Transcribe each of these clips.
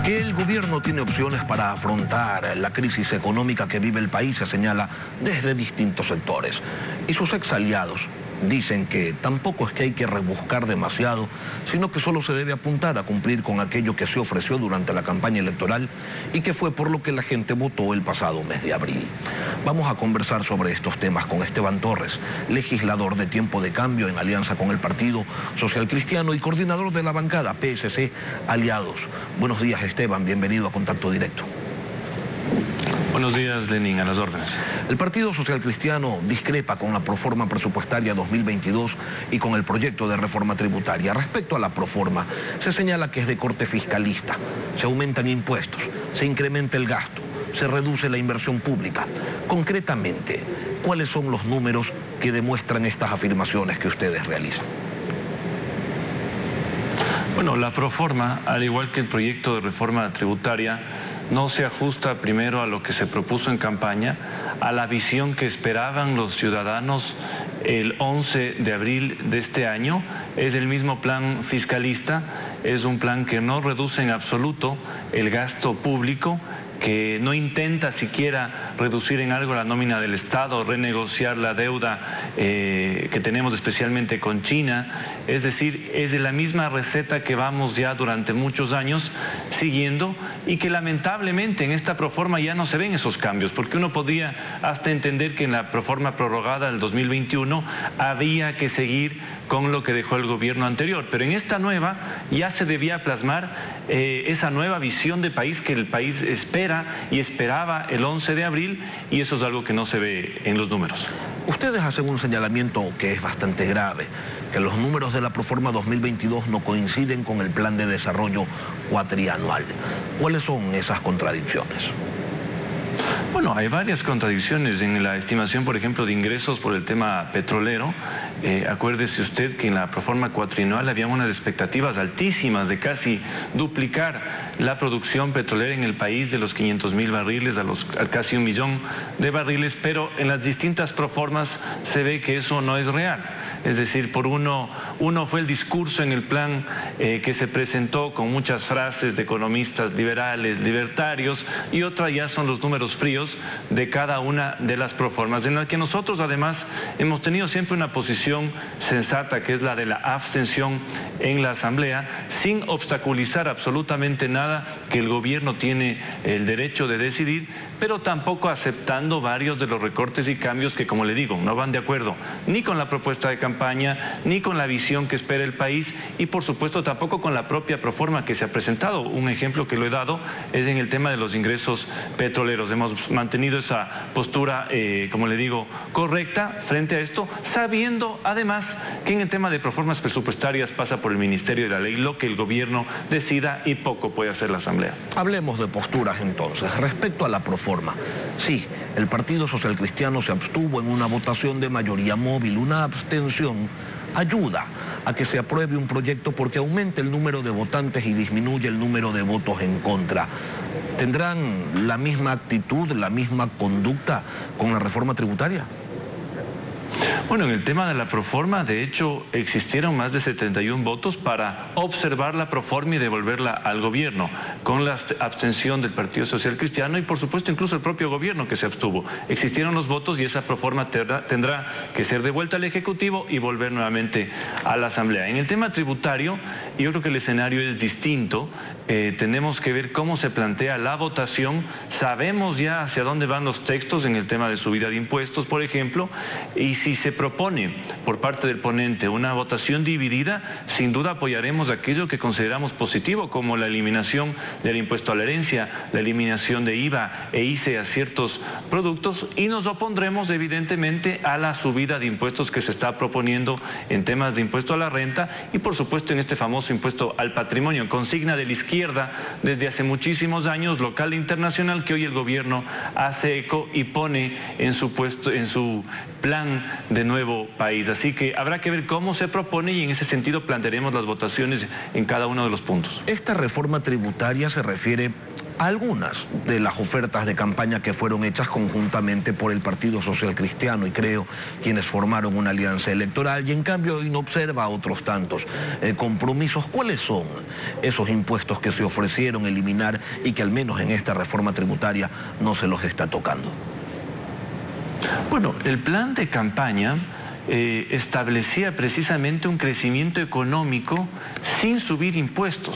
Que el gobierno tiene opciones para afrontar la crisis económica que vive el país se señala desde distintos sectores. Y sus exaliados dicen que tampoco es que hay que rebuscar demasiado, sino que solo se debe apuntar a cumplir con aquello que se ofreció durante la campaña electoral y que fue por lo que la gente votó el pasado mes de abril. Vamos a conversar sobre estos temas con Esteban Torres, legislador de Tiempo de Cambio en alianza con el Partido Social Cristiano y coordinador de la bancada PSC Aliados. Buenos días, Esteban, bienvenido a Contacto Directo. Buenos días, Lenin, a las órdenes. El Partido Social Cristiano discrepa con la proforma presupuestaria 2022 y con el proyecto de reforma tributaria. Respecto a la proforma, se señala que es de corte fiscalista, se aumentan impuestos, se incrementa el gasto, se reduce la inversión pública. Concretamente, ¿cuáles son los números que demuestran estas afirmaciones que ustedes realizan? Bueno, la proforma, al igual que el proyecto de reforma tributaria, no se ajusta primero a lo que se propuso en campaña, a la visión que esperaban los ciudadanos el 11 de abril de este año. Es el mismo plan fiscalista, es un plan que no reduce en absoluto el gasto público, que no intenta siquiera reducir en algo la nómina del Estado, renegociar la deuda que tenemos especialmente con China. Es decir, es de la misma receta que vamos ya durante muchos años siguiendo y que lamentablemente en esta proforma ya no se ven esos cambios, porque uno podría hasta entender que en la proforma prorrogada del 2021 había que seguir con lo que dejó el gobierno anterior, pero en esta nueva ya se debía plasmar esa nueva visión de país que el país espera y esperaba el 11 de abril, y eso es algo que no se ve en los números. Ustedes hacen un señalamiento que es bastante grave, que los números de la proforma 2022 no coinciden con el plan de desarrollo cuatrianual. ¿Cuáles son esas contradicciones? Bueno, hay varias contradicciones en la estimación, por ejemplo, de ingresos por el tema petrolero. Acuérdese usted que en la proforma cuatrianual había unas expectativas altísimas de casi duplicar la producción petrolera en el país de los 500.000 barriles a casi 1 millón de barriles, pero en las distintas proformas se ve que eso no es real. Es decir, por uno fue el discurso en el plan que se presentó con muchas frases de economistas liberales, libertarios, y otra ya son los números fríos de cada una de las proformas, en la que nosotros además hemos tenido siempre una posición sensata, que es la de la abstención en la Asamblea, sin obstaculizar absolutamente nada que el gobierno tiene el derecho de decidir, pero tampoco aceptando varios de los recortes y cambios que, como le digo, no van de acuerdo ni con la propuesta de campaña, ni con la visión que espera el país, y por supuesto tampoco con la propia proforma que se ha presentado. Un ejemplo que lo he dado es en el tema de los ingresos petroleros. Hemos mantenido esa postura, como le digo, correcta frente a esto, sabiendo además que en el tema de proformas presupuestarias pasa por el Ministerio de la Ley lo que el gobierno decida y poco puede hacer la Asamblea. Hablemos de posturas entonces. Respecto a la proforma, sí, el Partido Social Cristiano se abstuvo en una votación de mayoría móvil. Una abstención ayuda a que se apruebe un proyecto porque aumenta el número de votantes y disminuye el número de votos en contra. ¿Tendrán la misma actitud, la misma conducta con la reforma tributaria? Bueno, en el tema de la proforma, de hecho, existieron más de 71 votos para observar la proforma y devolverla al gobierno, con la abstención del Partido Social Cristiano y, por supuesto, incluso el propio gobierno que se abstuvo. Existieron los votos y esa proforma tendrá que ser devuelta al Ejecutivo y volver nuevamente a la Asamblea. En el tema tributario, yo creo que el escenario es distinto. Tenemos que ver cómo se plantea la votación. Sabemos ya hacia dónde van los textos en el tema de subida de impuestos, por ejemplo, y si se propone por parte del ponente una votación dividida, sin duda apoyaremos aquello que consideramos positivo, como la eliminación del impuesto a la herencia, la eliminación de IVA e ICE a ciertos productos, y nos opondremos evidentemente a la subida de impuestos que se está proponiendo en temas de impuesto a la renta y, por supuesto, en este famoso impuesto al patrimonio, consigna de la izquierda desde hace muchísimos años, local e internacional, que hoy el gobierno hace eco y pone en su plan de nuevo país. Así que habrá que ver cómo se propone y en ese sentido plantearemos las votaciones en cada uno de los puntos. Esta reforma tributaria se refiere algunas de las ofertas de campaña que fueron hechas conjuntamente por el Partido Social Cristiano y creo quienes formaron una alianza electoral, y en cambio hoy no observa otros tantos compromisos. ¿Cuáles son esos impuestos que se ofrecieron eliminar y que al menos en esta reforma tributaria no se los está tocando? Bueno, el plan de campaña establecía precisamente un crecimiento económico sin subir impuestos,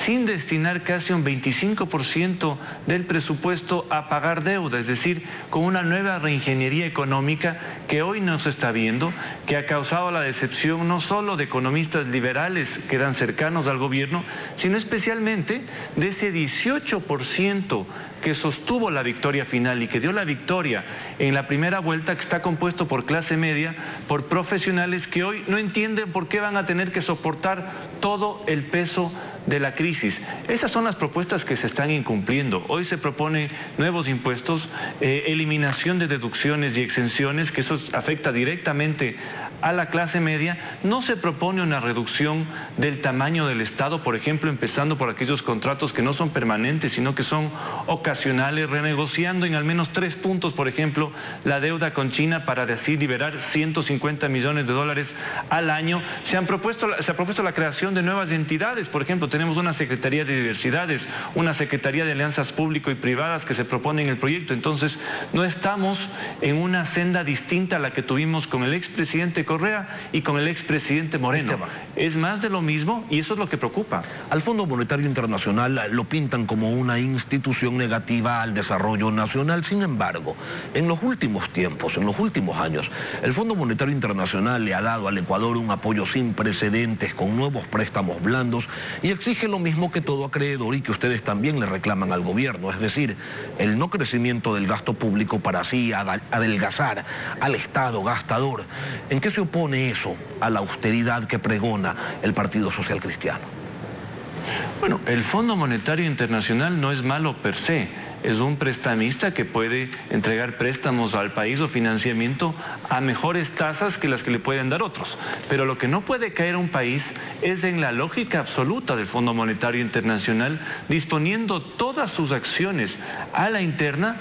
sin destinar casi un 25% del presupuesto a pagar deuda, es decir, con una nueva reingeniería económica que hoy no se está viendo, que ha causado la decepción no solo de economistas liberales que eran cercanos al gobierno, sino especialmente de ese 18% que sostuvo la victoria final y que dio la victoria en la primera vuelta, que está compuesto por clase media, por profesionales que hoy no entienden por qué van a tener que soportar todo el peso de la crisis. Esas son las propuestas que se están incumpliendo. Hoy se propone nuevos impuestos, eliminación de deducciones y exenciones, que eso afecta directamente a la clase media. No se propone una reducción del tamaño del Estado, por ejemplo, empezando por aquellos contratos que no son permanentes, sino que son ocasionales, renegociando en al menos 3 puntos, por ejemplo, la deuda con China para así liberar 150 millones de dólares al año. Se ha propuesto la creación de nuevas entidades, por ejemplo, tenemos una Secretaría de Diversidades, una Secretaría de Alianzas Público y Privadas que se propone en el proyecto. Entonces, no estamos en una senda distinta a la que tuvimos con el expresidente Correa y con el expresidente Moreno. Es más de lo mismo y eso es lo que preocupa. Al Fondo Monetario Internacional lo pintan como una institución negativa al desarrollo nacional. Sin embargo, en los últimos tiempos, en los últimos años, el Fondo Monetario Internacional le ha dado al Ecuador un apoyo sin precedentes con nuevos préstamos blandos y exige lo mismo que todo acreedor y que ustedes también le reclaman al gobierno, es decir, el no crecimiento del gasto público para así adelgazar al Estado gastador. ¿En qué se opone eso a la austeridad que pregona el Partido Social Cristiano? Bueno, el Fondo Monetario Internacional no es malo per se. Es un prestamista que puede entregar préstamos al país o financiamiento a mejores tasas que las que le pueden dar otros. Pero lo que no puede caer un país es en la lógica absoluta del Fondo Monetario Internacional, disponiendo todas sus acciones a la interna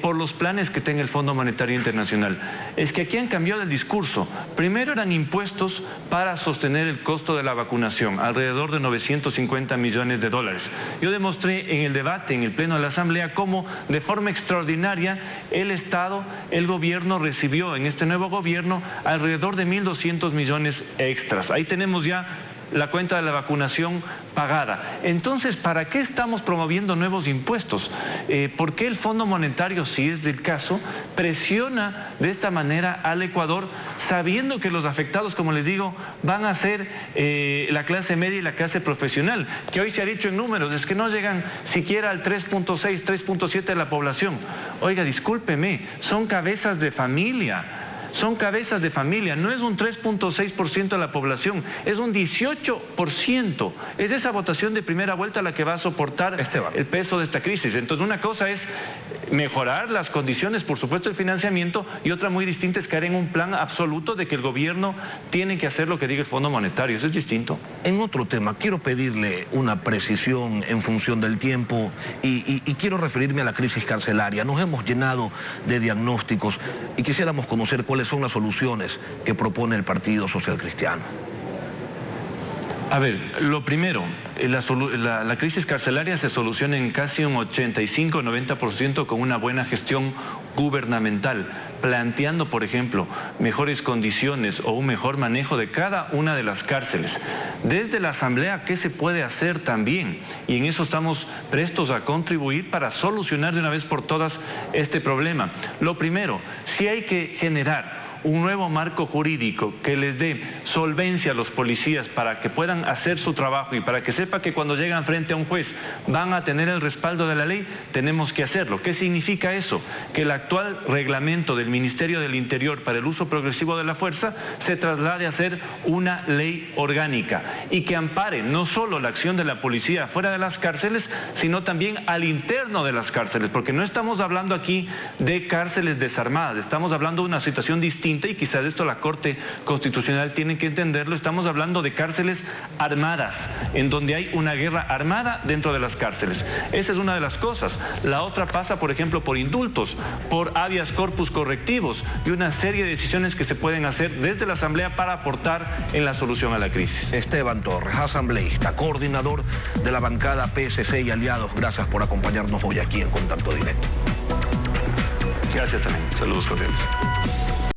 por los planes que tenga el Fondo Monetario Internacional. Es que aquí han cambiado el discurso. Primero eran impuestos para sostener el costo de la vacunación, alrededor de 950 millones de dólares. Yo demostré en el debate, en el Pleno de la Asamblea, cómo de forma extraordinaria el Estado, el gobierno recibió en este nuevo gobierno alrededor de 1.200 millones extras. Ahí tenemos ya la cuenta de la vacunación pagada. Entonces, ¿para qué estamos promoviendo nuevos impuestos? ¿Por qué el Fondo Monetario, si es del caso, presiona de esta manera al Ecuador, sabiendo que los afectados, como les digo, van a ser la clase media y la clase profesional, que hoy se ha dicho en números, es que no llegan siquiera al 3.6, 3.7 de la población? Oiga, discúlpeme, son cabezas de familia. Son cabezas de familia, no es un 3.6% de la población, es un 18%. Es esa votación de primera vuelta la que va a soportar el peso de esta crisis. Entonces, una cosa es mejorar las condiciones, por supuesto, del financiamiento, y otra muy distinta es caer en un plan absoluto de que el gobierno tiene que hacer lo que diga el Fondo Monetario. Eso es distinto. En otro tema, quiero pedirle una precisión en función del tiempo y quiero referirme a la crisis carcelaria. Nos hemos llenado de diagnósticos y quisiéramos conocer cuáles son las soluciones que propone el Partido Social Cristiano. A ver, lo primero, la crisis carcelaria se soluciona en casi un 85-90% con una buena gestión gubernamental, planteando, por ejemplo, mejores condiciones o un mejor manejo de cada una de las cárceles. Desde la Asamblea, ¿qué se puede hacer también? Y en eso estamos prestos a contribuir para solucionar de una vez por todas este problema. Lo primero, sí hay que generar un nuevo marco jurídico que les dé solvencia a los policías para que puedan hacer su trabajo y para que sepa que cuando llegan frente a un juez van a tener el respaldo de la ley. Tenemos que hacerlo. ¿Qué significa eso? Que el actual reglamento del Ministerio del Interior para el uso progresivo de la fuerza se traslade a ser una ley orgánica y que ampare no solo la acción de la policía fuera de las cárceles, sino también al interno de las cárceles, porque no estamos hablando aquí de cárceles desarmadas, estamos hablando de una situación distinta distinta, y quizás esto la Corte Constitucional tiene que entenderlo. Estamos hablando de cárceles armadas, en donde hay una guerra armada dentro de las cárceles. Esa es una de las cosas. La otra pasa, por ejemplo, por indultos, por habeas corpus correctivos y una serie de decisiones que se pueden hacer desde la Asamblea para aportar en la solución a la crisis. Esteban Torres, asambleísta, coordinador de la bancada PSC y aliados, gracias por acompañarnos hoy aquí en Contacto Directo. Gracias también. Saludos cordiales.